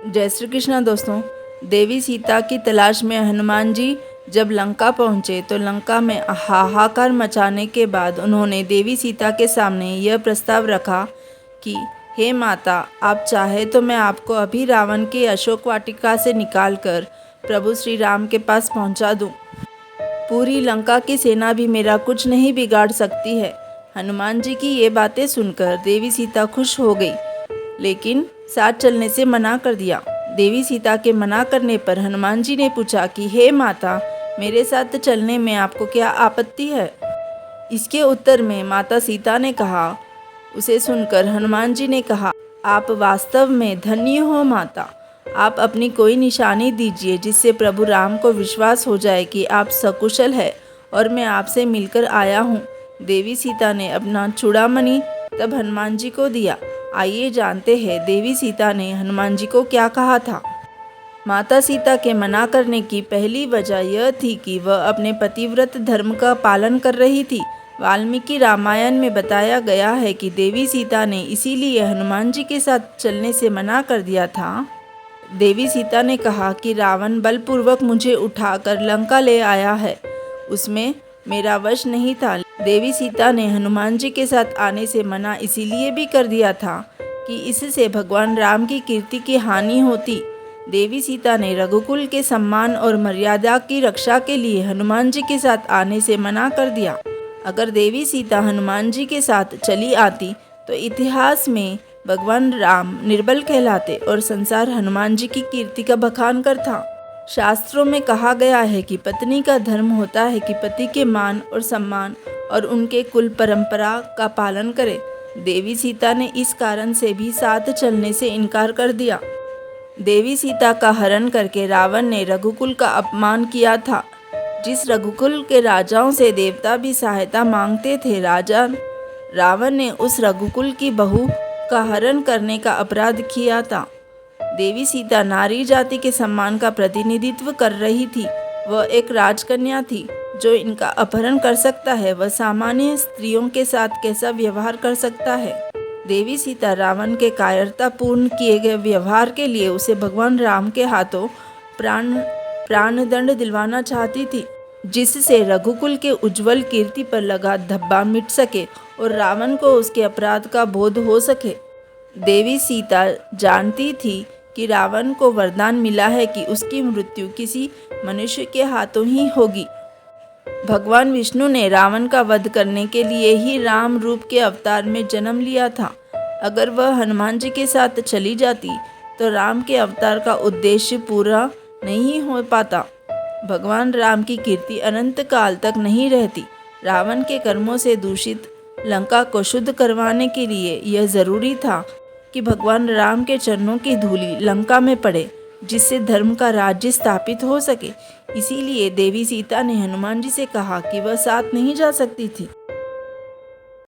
जय श्री कृष्ण दोस्तों। देवी सीता की तलाश में हनुमान जी जब लंका पहुँचे तो लंका में हाहाकार मचाने के बाद उन्होंने देवी सीता के सामने यह प्रस्ताव रखा कि हे माता, आप चाहे तो मैं आपको अभी रावण की अशोक वाटिका से निकालकर प्रभु श्री राम के पास पहुंचा दूं। पूरी लंका की सेना भी मेरा कुछ नहीं बिगाड़ सकती है। हनुमान जी की ये बातें सुनकर देवी सीता खुश हो गई, लेकिन साथ चलने से मना कर दिया। देवी सीता के मना करने पर हनुमान जी ने पूछा कि हे माता, मेरे साथ चलने में आपको क्या आपत्ति है? इसके उत्तर में माता सीता ने कहा। उसे सुनकर हनुमान जी ने कहा, आप वास्तव में धन्य हो माता। आप अपनी कोई निशानी दीजिए जिससे प्रभु राम को विश्वास हो जाए कि आप सकुशल है और मैं आपसे मिलकर आया हूँ। देवी सीता ने अपना चूड़ामणि तब हनुमान जी को दिया। आइए जानते हैं देवी सीता ने हनुमान जी को क्या कहा था। माता सीता के मना करने की पहली वजह यह थी कि वह अपने पतिव्रत धर्म का पालन कर रही थी। वाल्मीकि रामायण में बताया गया है कि देवी सीता ने इसीलिए हनुमान जी के साथ चलने से मना कर दिया था। देवी सीता ने कहा कि रावण बलपूर्वक मुझे उठाकर लंका ले आया है, उसमें मेरा वश नहीं था। देवी सीता ने हनुमान जी के साथ आने से मना इसीलिए भी कर दिया था कि इससे भगवान राम की कीर्ति की हानि होती। देवी सीता ने रघुकुल के सम्मान और मर्यादा की रक्षा के लिए हनुमान जी के साथ आने से मना कर दिया। अगर देवी सीता हनुमान जी के साथ चली आती तो इतिहास में भगवान राम निर्बल कहलाते और संसार हनुमान जी की कीर्ति का बखान करता। शास्त्रों में कहा गया है कि पत्नी का धर्म होता है कि पति के मान और सम्मान और उनके कुल परंपरा का पालन करे। देवी सीता ने इस कारण से भी साथ चलने से इनकार कर दिया। देवी सीता का हरण करके रावण ने रघुकुल का अपमान किया था। जिस रघुकुल के राजाओं से देवता भी सहायता मांगते थे, राजा रावण ने उस रघुकुल की बहू का हरण करने का अपराध किया था। देवी सीता नारी जाति के सम्मान का प्रतिनिधित्व कर रही थी। वह एक राजकन्या थी। जो इनका अपहरण कर सकता है वह सामान्य स्त्रियों के साथ कैसा व्यवहार कर सकता है? देवी सीता रावण के कायरतापूर्ण किए गए व्यवहार के लिए उसे भगवान राम के हाथों प्राणदंड दिलवाना चाहती थी, जिससे रघुकुल के उज्जवल कीर्ति पर लगा धब्बा मिट सके और रावण को उसके अपराध का बोध हो सके। देवी सीता जानती थी कि रावण को वरदान मिला है कि उसकी मृत्यु किसी मनुष्य के हाथों ही होगी। भगवान विष्णु ने रावण का वध करने के लिए ही राम रूप के अवतार में जन्म लिया था। अगर वह हनुमान जी के साथ चली जाती तो राम के अवतार का उद्देश्य पूरा नहीं हो पाता। भगवान राम की कीर्ति अनंत काल तक नहीं रहती। रावण के कर्मों से दूषित लंका को शुद्ध करवाने के लिए यह जरूरी था कि भगवान राम के चरणों की धूलि लंका में पड़े, जिससे धर्म का राज्य स्थापित हो सके। इसीलिए देवी सीता ने हनुमान जी से कहा कि वह साथ नहीं जा सकती थी।